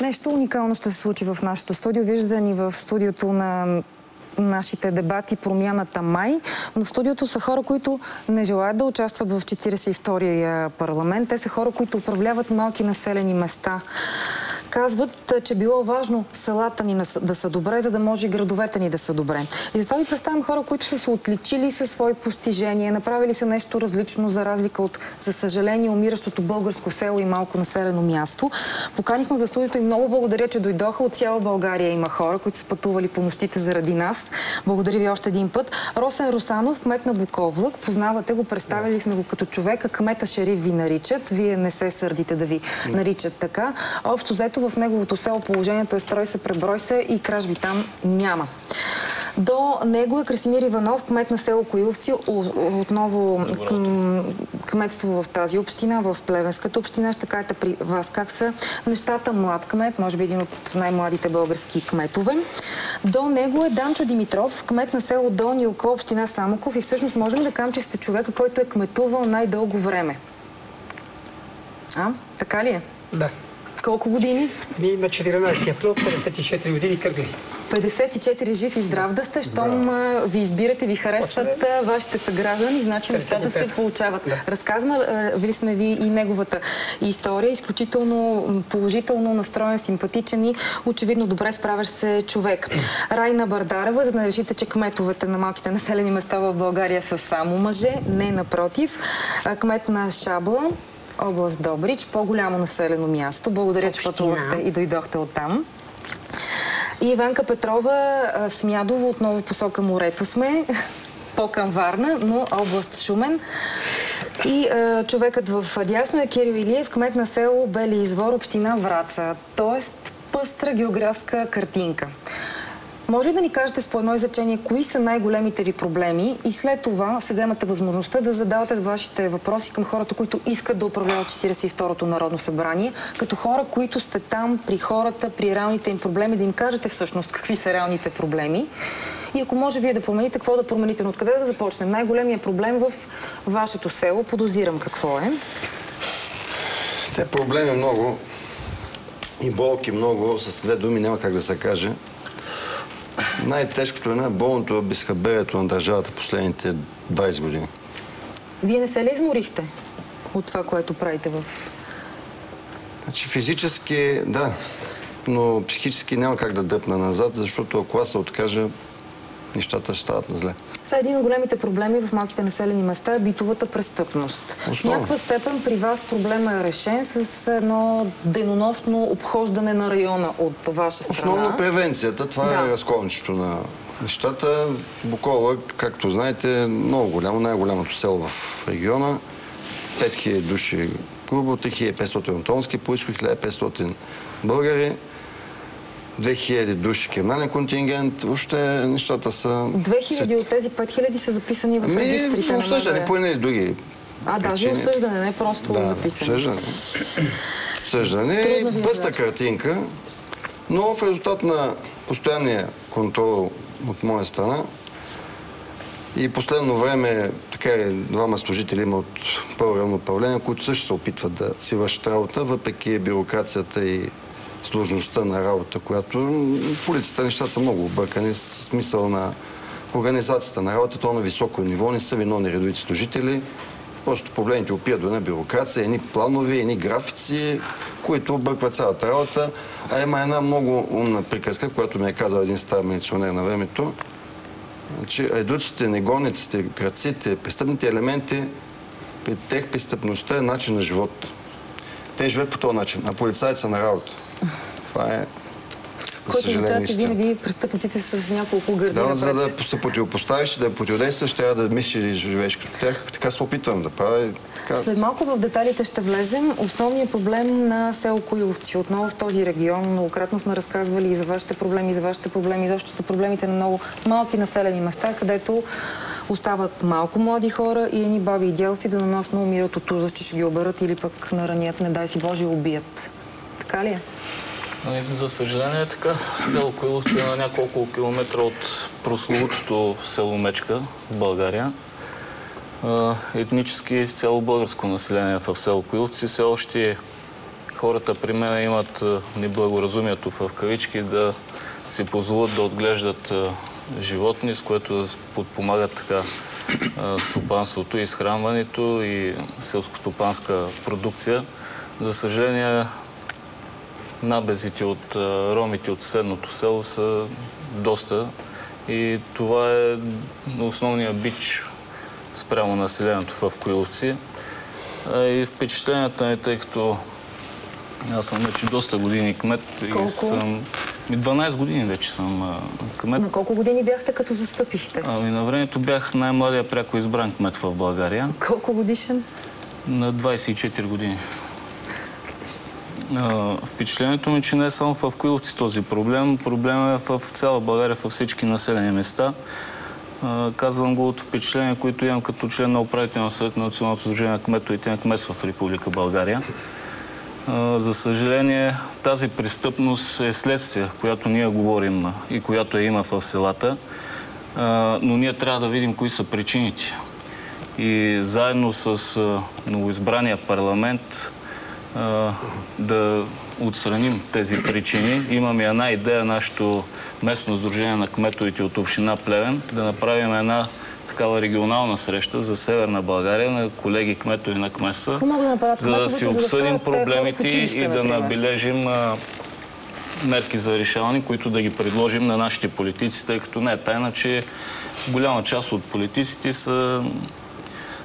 Нещо уникално ще се случи в нашото студио. Виждате ни в студиото на нашите дебати "Промяната май", но в студиото са хора, които не желаят да участват в 42-я парламент. Те са хора, които управляват малки населени места. Казват, че било важно селата ни да са добре, за да може и градовете ни да са добре. И затова ви представям хора, които са се отличили със свои постижения, направили са нещо различно, за разлика от, за съжаление, умиращото българско село и малко населено място. Поканихме в студиото и много благодаря, че дойдоха. От цяла България има хора, които са пътували по нощите заради нас. Благодаря ви още един път. Росен Русанов, кмет на Буковлък. Познавате го, представили сме го като човека. Кмета Шериф ви наричат. Вие не се сърдите да ви наричат така. Общо взето в неговото село положението е строй се, преброй се и кражби там няма. До него е Красимир Иванов, кмет на село Коиловци, отново кметство в тази община, в Плевенската община. Ще кажете при вас как са нещата. Млад кмет, може би един от най-младите български кметове. До него е Данчо Димитров, кмет на село Долни Око, община Самоков, и всъщност можем да кажем, че сте човека, който е кметувал най-дълго време. Така ли е? Да. Колко години? На 14 април, 54 години кръгли. 54 жив и здрав да сте, щом ви избирате, ви харесват вашите съграждани, значи нещата се получават. Разказвали сме ви и неговата история, изключително положително настроен, симпатичен и очевидно добре справящ се човек. Райна Бардарева, за да не решите, че кметовете на малките населени места в България са само мъже, не, напротив. Кмет на Шабла, област Добрич, по-голямо населено място. Благодаря, че пътувахте и дойдохте оттам. И Иванка Петрова, Смядово, отново посока морето сме, по-към Варна, но област Шумен. И човекът в дясно е Кирил Илиев, кмет на село Бели извор, община Враца. Тоест пъстра географска картинка. Може ли да ни кажете с по едно изречение кои са най-големите ви проблеми и след това сега имате възможността да задавате вашите въпроси към хората, които искат да управляват 42-то Народно събрание, като хора, които сте там при хората, при реалните им проблеми, да им кажете всъщност какви са реалните проблеми. И ако може вие да промените, какво да промените, но откъде да започнем? Най-големият проблем в вашето село, подозирам какво е. Те проблеми много и болки много, с две думи няма как да се каже. Най-тежкото е болното безхаберието на държавата последните 20 години. Вие не се ли изморихте от това, което правите в... Значи физически, да, но психически няма как да дръпна назад, защото ако аз се откажа, нещата ще стават на зле. Един от големите проблеми в малките населени места е битовата престъпност. В някаква степен при вас проблема е решен с едно денонощно обхождане на района от ваша страна. Основно превенцията, това е разковничето на нещата. Буковлък, както знаете, много голямо, най-голямото село в региона. 5000 души грубо, 3500 антонски произход, 1500 българи. 2000 души криминален контингент, въобще нещата са... 2000 от тези 5000 са записани в регистрите на МВР. Осъждане, по едни други даже осъждане, не просто записане. Осъждане. Пъста картинка, но в резултат на постоянния контрол от моя страна и последно време така и двама служители има от първо управление, които също се опитват да си вършат работа, въпреки бюрокрацията и сложността на работа, която в полицията нещата са много объркани, с смисъл на организацията на работа, то на високо ниво, не са виновни редовите служители. Просто проблемите опият до една бюрокрация, едни планови, едни графици, които объркват цялата работа. А има една много умна приказка, която ми е казал един стар милиционер на времето, че айдуците, негонниците, крадците, престъпните елементи, при тях престъпността е начин на живот. Те живеят по този начин, а полицаите са на работа. Това е... Което означава, че винаги престъпниците са с няколко гърди напред. За да се противопоставиш, да противодействаш, трябва да мислиш и живееш като тях. Така се опитвам да правя. След малко в деталите ще влезем. Основният проблем на село Коиловци. Отново в този регион. Многократно сме разказвали и за вашите проблеми, изобщо за проблемите на много малки населени места, където остават малко млади хора и едни баби и дядовци денонощно умират от ужас, че ще ги оберат или пък наранят, не дай си Боже, убият. Така ли е? За съжаление е така. Село Коиловци е на няколко километра от прословутото село Мечка в България. Етнически цяло българско население в село Коиловци. Все още хората при мен имат неблагоразумието в кавички да си позволят да отглеждат животни, с което да подпомагат така стопанството, изхранването и селскостопанска продукция. За съжаление, набезите от ромите от съседното село са доста и това е основният бич спрямо населението в Коиловци. И впечатленията ми, тъй като аз съм вече доста години кмет. Колко? И съм... 12 години вече съм кмет. На колко години бяхте като застъпихте? На времето бях най-младия пряко избран кмет в България. Колко годишен? На 24 години. Впечатлението ми, че не е само в Коиловци този проблем. Проблемът е в цяла България, във всички населени места. Казвам го от впечатления, които имам като член на управителния съвет на Националното сдружение на кметовете на кметства в Република България. За съжаление, тази престъпност е следствие, която ние говорим и която има в селата, но ние трябва да видим кои са причините. И заедно с новоизбрания парламент да отстраним тези причини. Имаме една идея, нашето местно сдружение на кметовете от община Плевен, да направим една такава регионална среща за Северна България на колеги кметови на кметства, за да си обсъдим проблемите и да набележим мерки за решаване, които да ги предложим на нашите политици, тъй като не е тайна, че голяма част от политиците са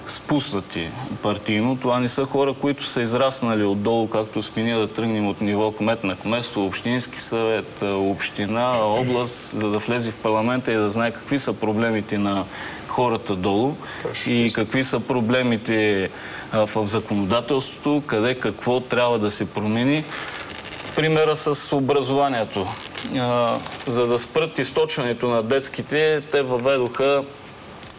спуснати партийно. Това не са хора, които са израснали отдолу, както сме ние да тръгнем от ниво кмет на кметство, общински съвет, община, област, за да влезе в парламента и да знае какви са проблемите на хората долу и какви са проблемите в законодателството, къде какво трябва да се промени. Примера с образованието. За да спрат източването на детските, те въведоха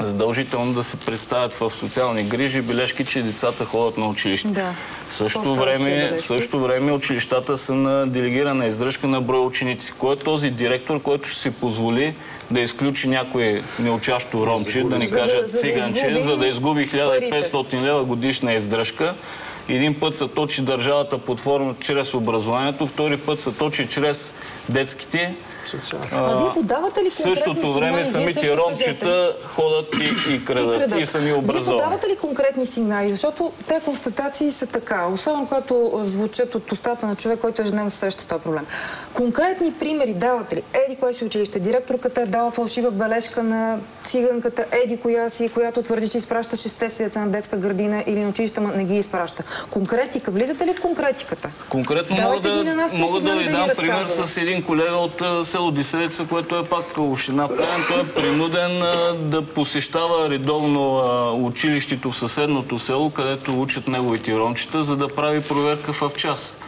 задължително да се представят в социални грижи бележки, че децата ходят на училище. Да. В същото време училищата са на делегирана издръжка на брой ученици. Кой е този директор, който ще си позволи да изключи някой неучащо ромче, да ни кажат циганче, за да изгуби 1500 лева годишна издръжка? Един път се точи държавата под форма чрез образованието, втори път се точи чрез детските. Вие подавате ли в същото време самите ромчета ходят и крадат и сами образовани. Вие подавате ли конкретни сигнали? Защото те констатации са така, особено когато звучат от устата на човек, който ежедневно се среща с този проблем. Конкретни примери давате ли? Еди кое си училище? Директорката е дала фалшива бележка на циганката Еди коя си, която твърди, че изпраща 6 си деца на детска градина или на училище, но не ги изпраща. Конкретика. Влизате ли в конкретиката? Конкретно мога да ви дам пример с един колега от село Дисевица, което е пак община Плевен. Той е принуден да посещава редовно училището в съседното село, където учат неговите ромчета, за да прави проверка в час.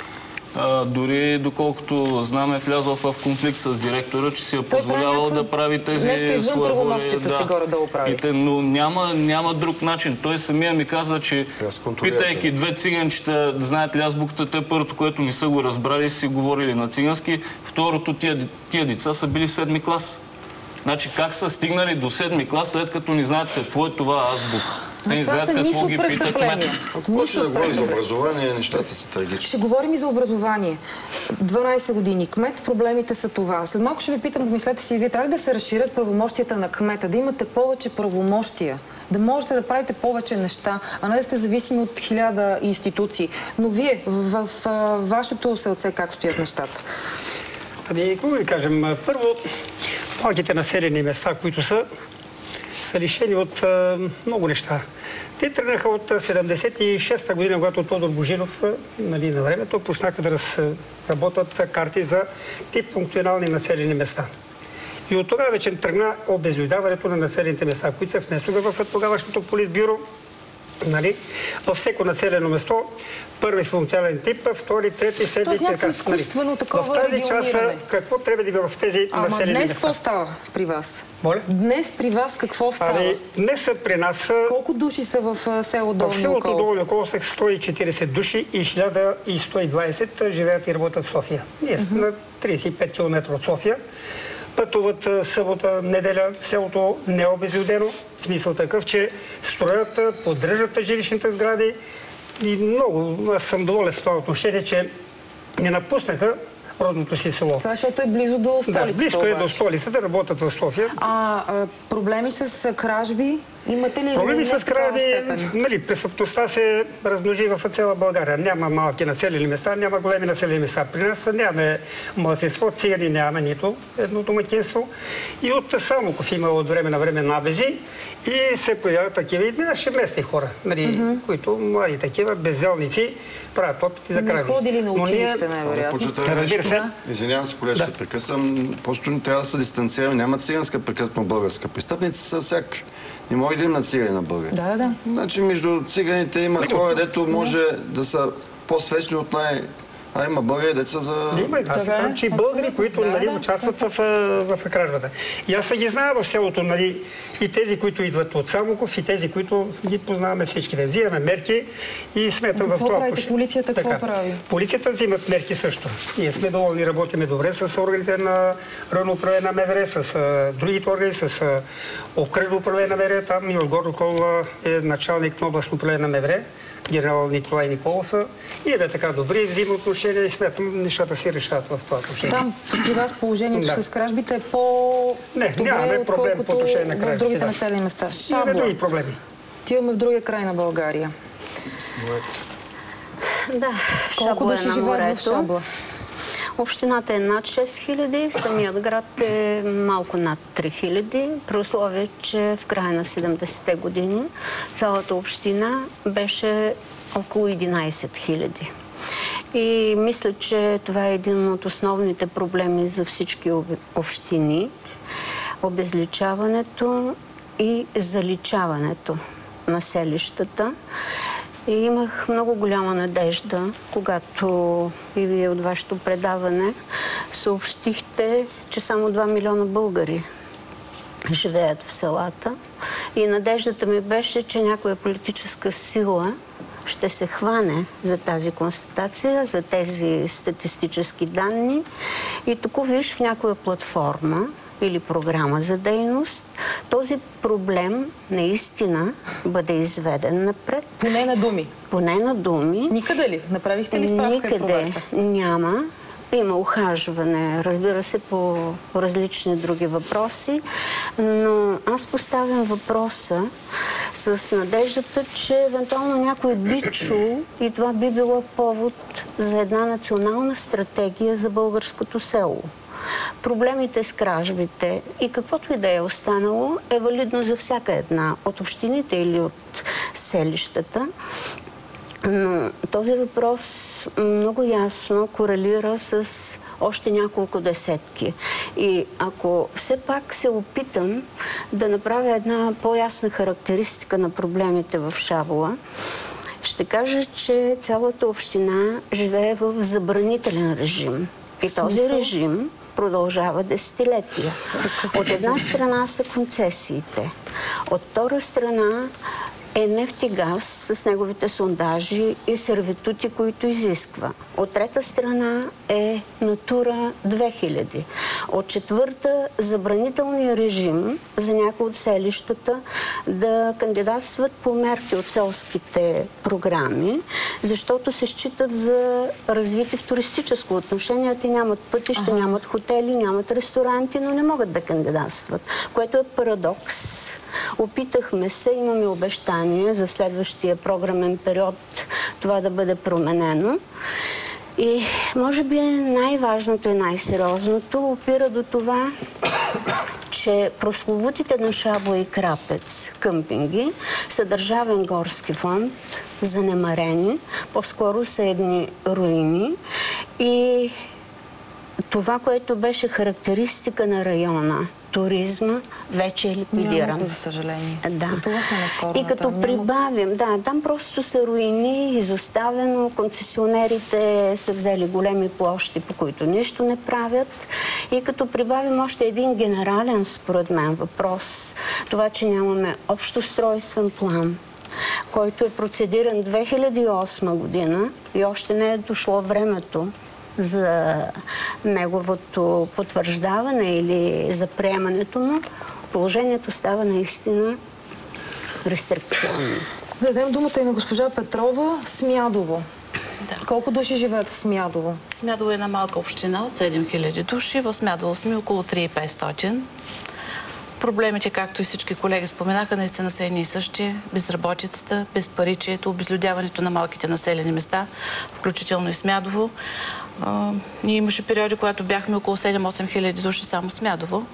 Дори, доколкото знам, е влязъл в конфликт с директора, че си е позволявал да прави тези нещо извън правомощията си горе-долу прави. Но няма друг начин. Той самия ми казва, че питайки две циганчета, знаят ли азбуката, те първото, което не са го разбрали, си говорили на цигански, второто тия деца са били в 7-ми клас. Значи как са стигнали до 7-ми клас, след като не знаят какво е това азбука? Това са нищо престъпления. Ако ще да говорим за образование, нещата са трагични. Ще говорим и за образование. 12 години кмет, проблемите са това. След малко ще ви питам, помислете си, вие трябва ли да се разширят правомощията на кмета, да имате повече правомощия, да можете да правите повече неща, а не да сте зависими от 1000 институции. Но вие, в вашето селце, как стоят нещата? Ами, какво ви кажем? Първо, малките населени места, които са лишени от много неща. Те тръгнаха от 76-та година, когато Тодор Божинов, на времето, почнаха да разработват карти за тип функционални населени места. И от тогава вече тръгна обезлюдяването на населените места, които се внесоха в тогавашното политбюро. Във всеко населено место, първи функционален тип, втори, трети, седми. Тоест някакво изкуствено такова региониране. В тази част, какво трябва да има в тези населени места? Днес какво става при вас? Моля? Днес при вас какво става? Днес при нас... Колко души са в село Долни Около? В селото Долни Около са 140 души и 1120 живеят и работят в София. Ние сме на 35 км от София. Пътуват събота, неделя, селото не е обезлюдено. В смисъл такъв, че строят, поддържат жилищните сгради, и много, аз съм доволен в това отношение, че не напуснаха родното си село. Това защото е близо до столицата. Да, близко е до столицата, работят в София. Проблеми с кражби имате ли? Проблеми с кражби, престъпността се размножи в цяла България. Няма малки населени места, няма големи населени места. При нас нямаме малцинство, цигани нямаме нито едно домакинство. И от Самоков има от време на време набези и се появяват такива и наши местни хора, които млади такива, безделници, правят опити за кражби. Не ходили на училище, най-вероятно. Извинявам се, колеги, ще прекъсвам. Просто не трябва да се дистанцираме. Няма циганска прекъсна българска. Престъпници са всякакви. Не може да им на цигани на българи. Да. Значи между циганите има хора, дето може да са по-свестни от има българи, деца за... Има, аз казвам, че и българи, които участват в кражбата. И аз ги знам в селото, и тези, които идват от Самоков, и тези, които ги познаваме всичките. Взимаме мерки и сметам в това. Какво правите? Полицията какво прави? Полицията взимат мерки също. Ние сме доволни, работиме добре с органите на районно управление на МВР, с другите органи, с окръжно управление на МВР. Там и Горно Колова е началник на областно управление на МВР. Генерал Николай Николов. И бе така добри, взима отношения и смятам, нещата си решават в това отношение. Там при вас положението с кражбите е по-добре, отколкото в другите населени места. Имаме други проблеми. Отиваме в другия край на България. Да, колко души живеят в Шабла? Общината е над 6000, самият град е малко над 3000, при условие, че в края на 70-те години цялата община беше около 11 000. И мисля, че това е един от основните проблеми за всички общини – обезличаването и заличаването на селищата. И имах много голяма надежда, когато и вие от вашето предаване съобщихте, че само 2 милиона българи живеят в селата. И надеждата ми беше, че някоя политическа сила ще се хване за тази констатация, за тези статистически данни. И тук виж в някоя платформа или програма за дейност, този проблем наистина бъде изведен напред. Поне на думи? Поне на думи. Никъде ли? Направихте ли справка и проверка? Няма. Има ухажване, разбира се, по различни други въпроси, но аз поставям въпроса с надеждата, че евентуално някой би чул и това би било повод за една национална стратегия за българското село. Проблемите с кражбите и каквото и да е останало е валидно за всяка една от общините или от селищата. Но този въпрос много ясно корелира с още няколко десетки. И ако все пак се опитам да направя една по-ясна характеристика на проблемите в Шабла, ще кажа, че цялата община живее в забранителен режим. И този режим продължава десетилетия. От една страна са концесиите, от втора страна е нефт и газ с неговите сондажи и сервитути, които изисква. От трета страна е Натура 2000. От четвърта забранителния режим за някои от селищата да кандидатстват по мерки от селските програми, защото се считат за развити в туристическо отношение. Те нямат пътища, нямат хотели, нямат ресторанти, но не могат да кандидатстват, което е парадокс. Опитахме се, имаме обещание за следващия програмен период това да бъде променено. И може би най-важното и най-сериозното опира до това, че прословутите на Шабла и Крапец къмпинги са държавен горски фонд, занемарени, по-скоро са едни руини и това, което беше характеристика на района, туризма, вече е ликвидиран. Няма, за съжаление. Да. И като прибавим, там просто са руини, изоставено, концесионерите са взели големи площи, по които нищо не правят. И като прибавим още един генерален, според мен, въпрос, това, че нямаме общоустройствен план, който е процедиран 2008 година и още не е дошло времето за неговото потвърждаване или за приемането му, положението става наистина рестрикционно. Да дадем думата и на госпожа Петрова. Смядово. Да. Колко души живеят в Смядово? Смядово е една малка община от 7000 души. В Смядово сме около 3500. Проблемите, както и всички колеги споменаха, наистина са едни и същи. Безработицата, безпаричието, обезлюдяването на малките населени места, включително и Смядово. Ние имаше периоди, когато бяхме около 7-8 хиляди души само в Смядово.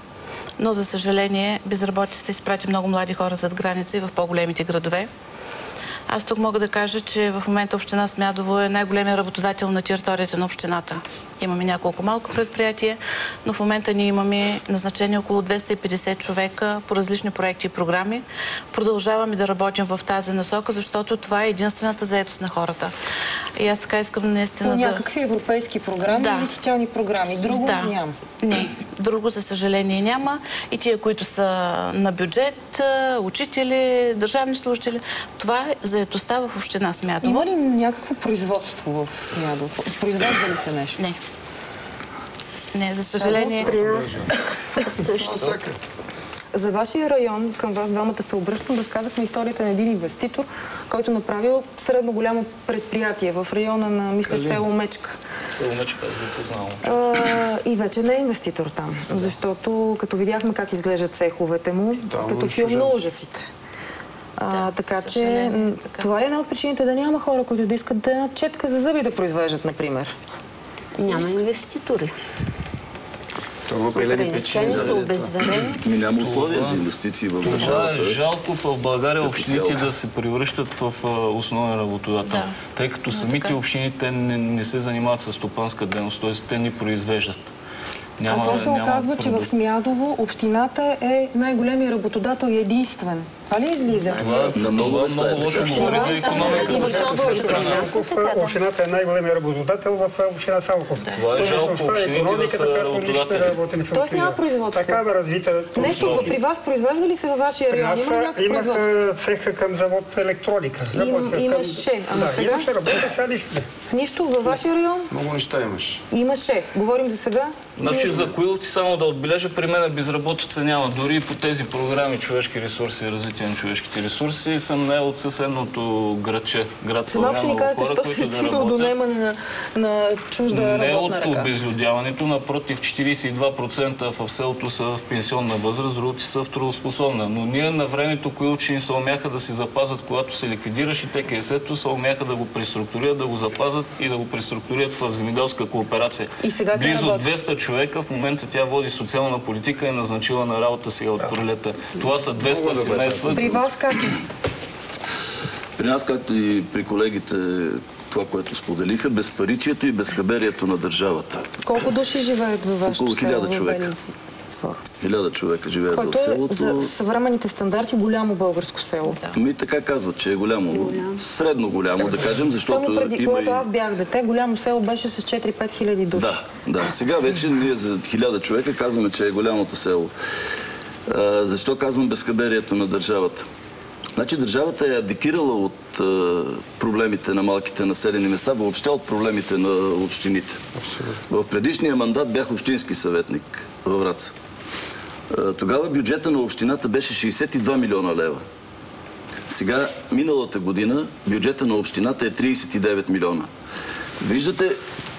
Но, за съжаление, безработицата изпрати много млади хора зад граница и в по-големите градове. Аз тук мога да кажа, че в момента община Смядово е най-големият работодател на територията на общината. Имаме няколко малко предприятия, но в момента ние имаме назначени около 250 човека по различни проекти и програми. Продължаваме да работим в тази насока, защото това е единствената заетост на хората. И аз така искам наистина по някакви европейски програми или социални програми? Друго няма? Не, друго за съжаление няма. И тия, които са на бюджет, учители, държавни служители, това е заетостта в община Смядово. Има ли някакво производство в Смядово? Произвежда ли се нещо? Не. Не, за съжаление. При нас също. За вашия район, към вас двамата се обръщам, разказахме историята на един инвеститор, който направил средно голямо предприятие в района на, мисля, село Мечка. Село Мечка, аз го познавам. И вече не е инвеститор там, защото като видяхме как изглеждат цеховете му, като филм на ужасите. Така че това ли е една от причините да няма хора, които да искат да една четка за зъби да произвеждат, например? Няма инвеститори. Ограничени са обезверени. Няма условия за инвестиции в държавата. Това е жалко в България общините да се превръщат в основен работодател. Тъй като самите общини те не се занимават с стопанска дейност, т.е. те ни произвеждат. Какво се оказва, че в Смядово общината е най-големия работодател и единствен? Това ли излиза? На много лошо говори за икономиката. Общината е най-големия работодател в община Салков. Това е жалко общините да са работодатели. Тоест няма производство? Такава развита. Нещо при вас произвежда ли се във вашия район? Има ли някакво производство? Имах цеха към завод електроника. Имаше. Ама сега? Имаше, работа, сега нищо. Нищо във вашия район? Много неща имаш. Имаше. Говорим за сега? Значи за Коиловци само да отбележа, при мен безработица няма. Дори по тези програми човешки ресурси и развитие на човешките ресурси съм наел от съседното градче, град Славяново. Малко ни кажете, що се стига до наемане на чужда работна ръка? Не от обезлюдяването, напротив, 42% в селото са в пенсионна възраст, другите са в трудоспособна. Но ние на времето коиловчани се умяха да си запазят, когато се ликвидираш и ТКС-то, се умяха да го преструктурират, да го запазят и да го преструктурират в земеделска кооперация. И сега близо 200 човека, в момента тя води социална политика и е назначила на работа сега от пролета. Това са 200 семейства. При вас как е? При нас, както и при колегите, това, което споделиха, безпаричието и безхаберието на държавата. Колко души живеят във вашето село? Около 1000 човека. 1000 човека живеят в селото. За съвременните стандарти голямо българско село. Ми така казват, че е голямо. Средно голямо, да кажем, защото само преди, когато аз бях дете, голямо село беше с 4-5 хиляди души. Да. Сега вече ние за 1000 човека казваме, че е голямото село. Защо казвам безхаберието на държавата? Значи държавата е абдикирала от проблемите на малките населени места, въобще от проблемите на общините. В предишния мандат бях общински съветник във Враца. Тогава бюджета на общината беше 62 милиона лева. Сега, миналата година, бюджета на общината е 39 милиона. Виждате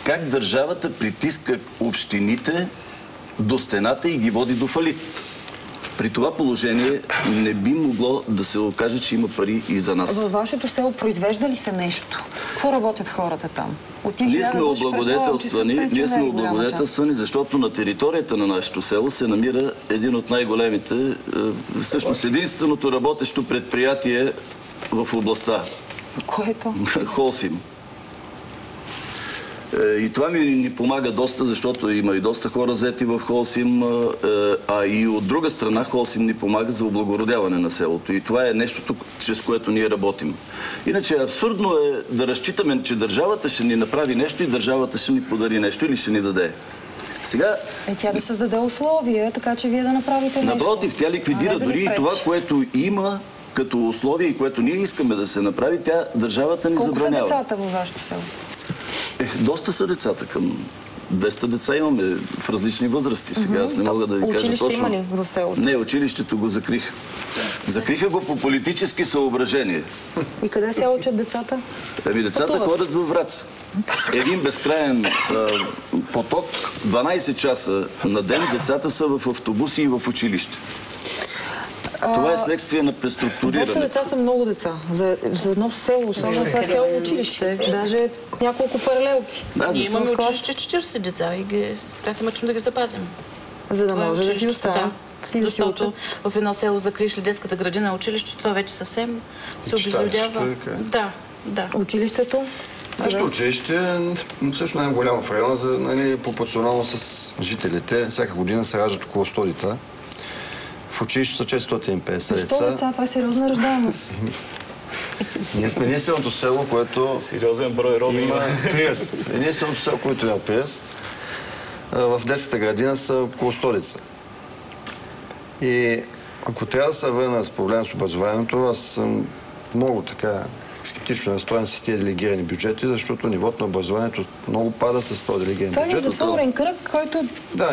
как държавата притиска общините до стената и ги води до фалит. При това положение не би могло да се окаже, че има пари и за нас. Във вашето село произвежда ли се нещо? Какво работят хората там? Ние сме облагодетелствани, защото на територията на нашето село се намира един от най-големите, всъщност единственото работещо предприятие в областта. Което? Холсим. И това ни помага доста, защото има и доста хора заети в Холсим, а и от друга страна Холсим ни помага за облагородяване на селото. И това е нещото, чрез което ние работим. Иначе абсурдно е да разчитаме, че държавата ще ни направи нещо и държавата ще ни подари нещо или ще ни даде. Сега... тя да създаде условия, така че вие да направите нещо. Напротив, тя ликвидира дори и това, което има като условие и което ние искаме да се направи, държавата ни забранява. Колко са децата във вашето село? Доста са децата към 200 деца имаме в различни възрасти. Сега аз не мога да ви кажа Училище точно. има ли в селото? Не, училището го закриха. Закриха го по политически съображения. И къде се учат децата? Децата ходят във Враца. Един безкрайен поток, 12 часа на ден децата са в автобуси и в училище. Това е следствие на преструктуриране. 200 деца са много деца. За едно село, особено това село училище. Даже няколко паралелки. Ние имаме училище 40 деца и така се мъчим да ги запазим. За да може да си останат. Защото в едно село закриеш ли детската градина, училището, това вече съвсем се обезлюдява. Да. Училището? Училище също най-голямо в района, пропорционално с жителите. Всяка година се раждат около 100 деца. В училището са 450 деца. 100 деца, това е сериозна раждаемост. Ние сме единственото село, което сериозен брой роми има приезд. Единственото село, което има приезд. В детската градина са около 100 деца. И ако трябва да се върна с проблем с образованието, аз съм много така скептично настроен с тези делегирани бюджети, защото нивото на образованието много пада с този делегиран бюджет. Това е затворен кръг, който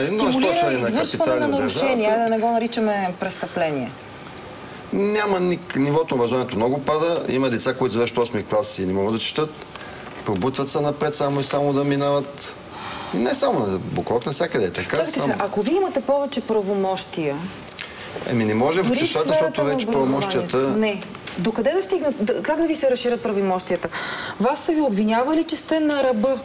стимулира извършване на нарушения, да не го наричаме престъпление. Няма нивото на образованието много пада. Има деца, които завършват 8 клас и не могат да четат. Пробутват се напред само и само да минават. Не само на Буклок, навсякъде е така. Чакайте се, ако вие имате повече правомощия... не може в училищата, защото вече правомощията... Не. Докъде да стигнат? Как да ви се разширят правомощията? Вас са ви обвинявали, че сте на ръба?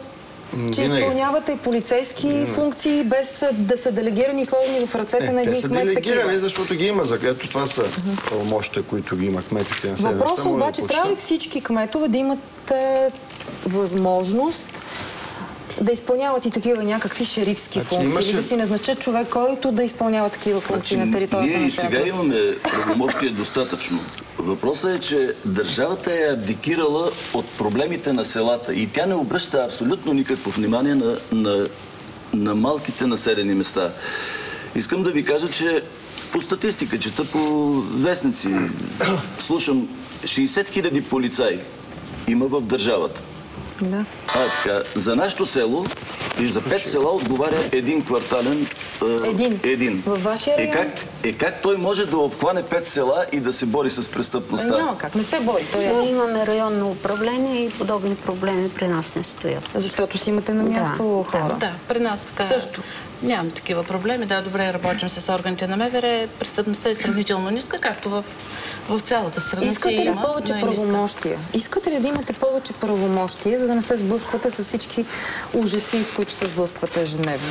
Че изпълнявате полицейски функции, без да са делегирани и сложени в ръцете на един кмет такива? Те са делегирани, защото ги има. Ето това са правомощите, които ги има кметите. Въпросът обаче, трябва ли всички кметове да имат възможност да изпълняват и такива някакви шерифски функции, или да си назначат човек, който да изпълнява такива функции на територията на сега имаме правомощие достатъчно. Въпросът е, че държавата е абдикирала от проблемите на селата и тя не обръща абсолютно никакво внимание на малките населени места. Искам да ви кажа, че по статистика, чета по вестници, слушам 60 000 полицаи има в държавата. Да. Така, за нашето село и за 5 села отговаря един квартален... Един. Във вашия район? Как той може да обхване 5 села и да се бори с престъпността? Няма как, не се бори. Ние имаме районно управление и подобни проблеми при нас не стоят. Защото си имате на място хора. Да, при нас така. Също. Нямам такива проблеми. Да, добре работим с органите на МВР. Престъпността е сравнително ниска, както в цялата страна. Искате ли повече правомощия? Искате ли да имате повече правомощия, за да не се сблъсквате с всички ужаси, с които се сблъсквате ежедневно?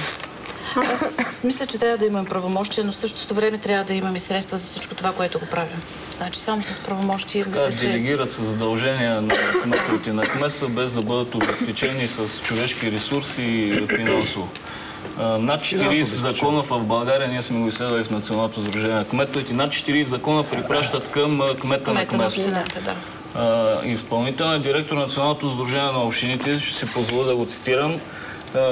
Аз мисля, че трябва да имам правомощия, но в същото време трябва да имам и средства за всичко това, което го правим. Значи само с правомощия мисля, че... Делегират се задължения на кметовете на кмеса, без да бъдат обезпечени с човешки ресурси и финансово. Над 40 закона в България, ние сме го изследвали в Националното сдружение на кметовете, над 40 закона припращат към кмета на кметството. Изпълнителният директор на Националното сдружение на общините, ще си позволя да го цитирам,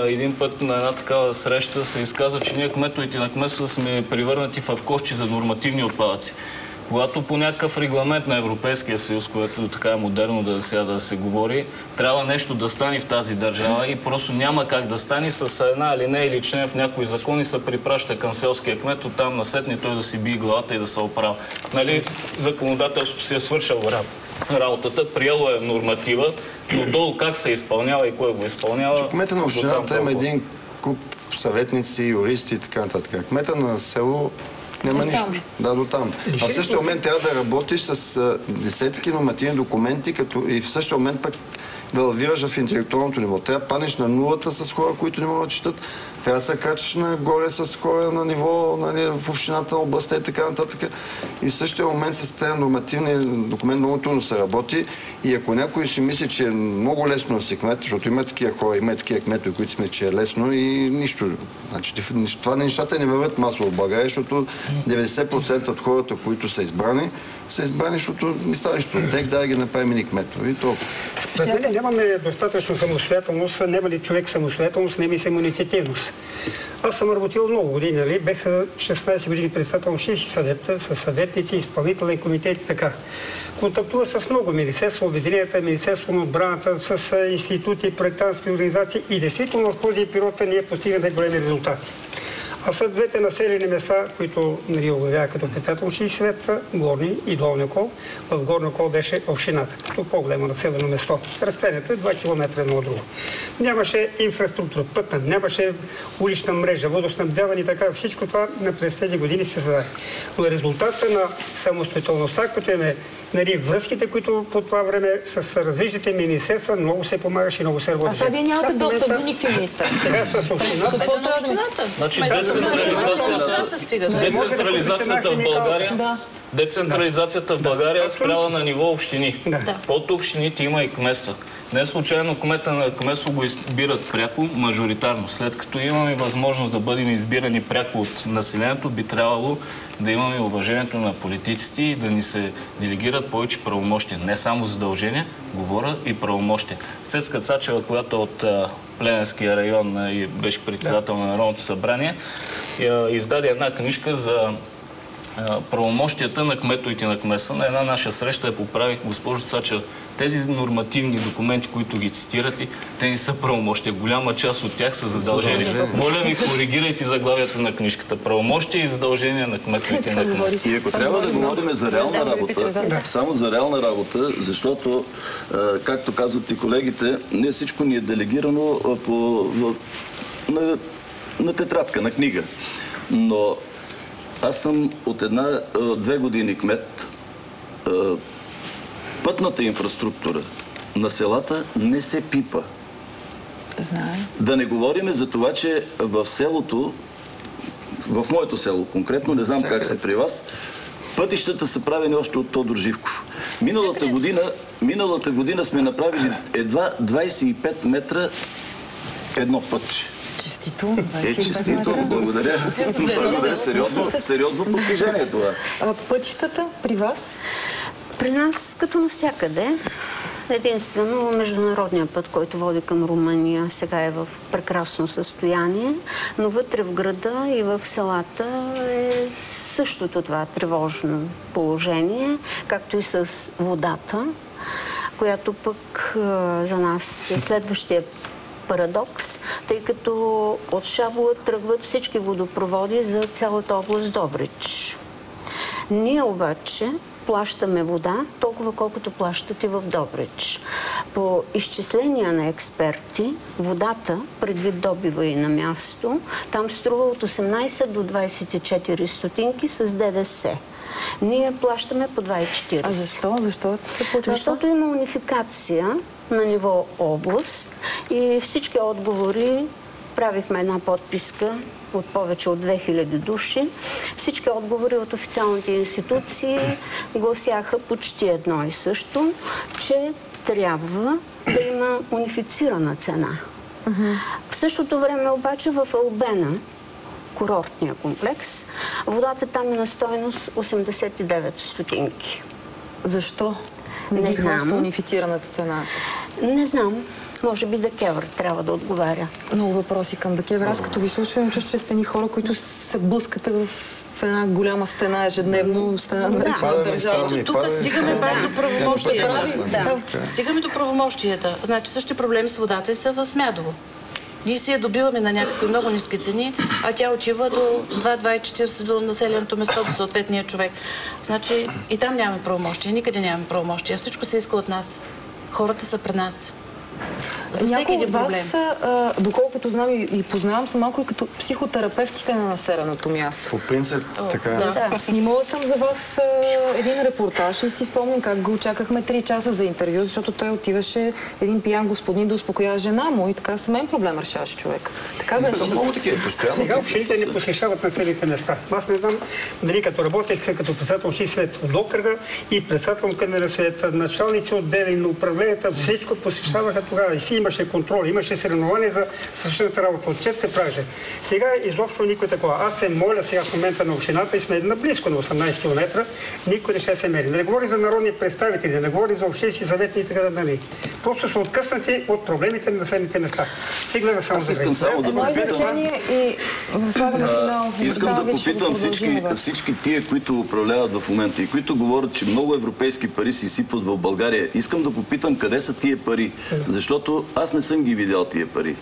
един път на една такава среща се изказа, че ние кметовете на кметства сме превърнати в кошчи за нормативни отпадъци. Когато по някакъв регламент на Европейския съюз, което така е модерно да се говори, трябва нещо да стане в тази държава и просто няма как да стане с една алинея или член в някои закони се припраща към селския кмет, оттам насетне той да си бие главата и да се оправя. Нали, законодателството си е свършило работата, приело е норматива, но долу как се изпълнява и кой го изпълнява... Кмета на общината има един куп съветници, юристи и така нататък. Кмета на село няма нищо. Да, до там. А в същия момент трябва да работиш с десетки нормативни документи и в същия момент пък да лавираш в интелектуалното ниво. Трябва да панеш на нулата с хора, които не могат да четат. Трябва да се качиш нагоре с хора на ниво в общината, на областта и така нататък. И в същия момент с тези нормативни документи много трудно се работи. И ако някой си мисли, че е много лесно да си кмет, защото има такива хора, има такива кметове, които смятат, че е лесно и нищо. Значи, това нещата не върват масово в България, защото 90% от хората, които са избрани, защото не става нищо от тях, да ги направим и кметове. И толкова. Нямаме достатъчно самостоятелност, няма ли човек самостоятелност, няма и самоинициативност. Аз съм работил много години, нали? Бех 16 години председател на общински съвет, с съветници, изпълнителен комитет и така. Контактува с много министерства, обединенията, Министерство на отбраната, с институти, проектантски организации и действително в този период ние постигнахме големи резултати. А са двете населени места, които оглавява като председател общински съвет, Горни и Долни Окол. В Горни Окол беше общината, като по-голямо населено место. Разстоянието е 2 км едно от друго. Нямаше инфраструктура, пътна, нямаше улична мрежа, водоснабдяване и така. Всичко това през тези години се създаде. Но резултата на самостоятелността, като е връзките, които по това време с различните министерства много се помагаше и много се работеше. А сега вие нямате достъп до никакви министерства. Сега с общината. Какво трябва да... Значи децентрализацията в България е спряла на ниво общини. Под общините има и кметства. Не случайно кмета на кметство го избират пряко, мажоритарно. След като имаме възможност да бъдем избирани пряко от населението, би трябвало да имаме уважението на политиците и да ни се делегират повече правомощия. Не само задължения, говоря и правомощия. Цецка Цачева, която от Плевенския район и беше председател на Народното събрание, издаде една книжка за правомощията на кметовете на кметства. На една наша среща я поправих, госпожо Цачева, тези нормативни документи, които ги цитирате, те не са правомощия. Голяма част от тях са задължения. Моля ви, коригирайте заглавията на книжката. Правомощия и задължения на кметовете на кметства. И ако трябва да говорим за реална работа, само за реална работа, защото, както казват и колегите, не всичко ни е делегирано на тетрадка, на книга. Но аз съм от 2 години кмет. Пътната инфраструктура на селата не се пипа. Знаем. Да не говорим за това, че в селото, в моето село конкретно, не знам как са при вас, пътищата са правени още от Тодор Живков. Миналата година сме направили едва 25 метра едно пътче. Честито. Честито. Благодаря. Сериозно постижение това. Пътищата при вас? При нас, като навсякъде, единствено международният път, който води към Румъния, сега е в прекрасно състояние, но вътре в града и в селата е същото това тревожно положение, както и с водата, която пък за нас е следващия парадокс, тъй като от Шабла тръгват всички водопроводи за цялата област Добрич. Ние обаче плащаме вода толкова, колкото плащат и в Добрич. По изчисления на експерти, водата, предвид добива и на място, там струва от 18 до 24 стотинки с ДДС. Ние плащаме по 2,40. А защо? Защо се получава? Защото има унификация на ниво област и всички отговори, правихме една подписка от повече от 2000 души. Всички отговори от официалните институции гласяха почти едно и също, че трябва да има унифицирана цена. В същото време обаче в Албена, курортния комплекс, водата там е на стойност 89 стотинки. Защо? Не ги хваща унифицираната цена? Не знам. Може би ДКЕВР трябва да отговаря. Много въпроси към ДКЕВР. Аз като ви слушам, че сте ни хора, които се блъскате в една голяма стена ежедневно, стена наречена държава. Тук стигаме пак до правомощията. Стигаме до правомощията. Значи същите проблеми с водата са в Смядово. Ние си я добиваме на някакви много ниски цени, а тя отива до 2,40 до населеното место, до съответния човек. Значи и там нямаме правомощия, никъде нямаме правомощия. Всичко се иска от нас. Хората са пред нас. Някои от вас, доколкото знам и познавам, са малко и като психотерапевтите на населеното място. По принцип, така. Снимала съм за вас един репортаж и си спомням как го чакахме 3 часа за интервю, защото той отиваше един пиян господин да успокоява жена му и така с мен проблем решаваше човек. Така беше. Много такива постоянно. Сега общините не посещават населените места. Аз не знам дали като работех като председател свет от окръга и председател на съвет, началници отдели на управлението, всичко посещаваха тогава. И си имаше контрол, имаше съревнования за свършената работа. Отчет се правеше. Сега изобщо никой такова. Аз се моля сега в момента на общината и сме наблизко на 18 км, никой не ще се мери. Да не говори за народни представители, да не говори за общински съветни и така да. Просто са откъснати от проблемите на населените места. Сега да само едно изречение и слагаме финал. Искам да попитам всички тия, които управляват в момента и които говорят, че много европейски пари се изсипват в България. Искам да попитам къде са тия пари, защото аз не съм ги видял тия пари.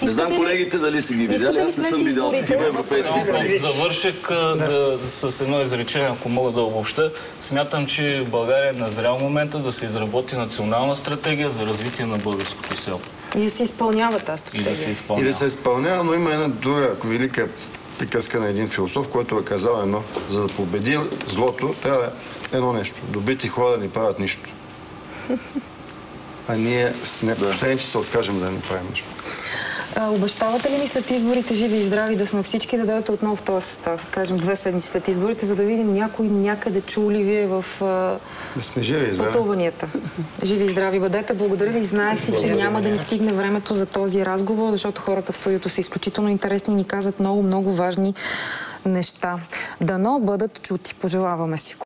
Не знам колегите дали са ги видяли, аз не съм видял такива европейски пари. Завършек с едно изречение, ако мога да обобща. Смятам, че България е назрял момента да се изработи национална стратегия за развитие на българското село. И да се изпълнява тази стратегия. И да се изпълнява, но има една друга велика приказка на един философ, който е казал едно: за да победи злото, трябва едно нещо. Добрите хора не правят нищо. А ние последните се откажем да не правим нищо. Обещавате ли ми след изборите, живи и здрави, да сме всички, да дойдете отново в този състав, кажем 2 седмици след изборите, за да видим някой някъде чул ли вие в пътуванията? Живи и здрави бъдете. Благодаря ви. Знаех си, че няма да ни стигне времето за този разговор, защото хората в студиото са изключително интересни и ни казват много, много важни неща. Дано бъдат чути. Пожелаваме си.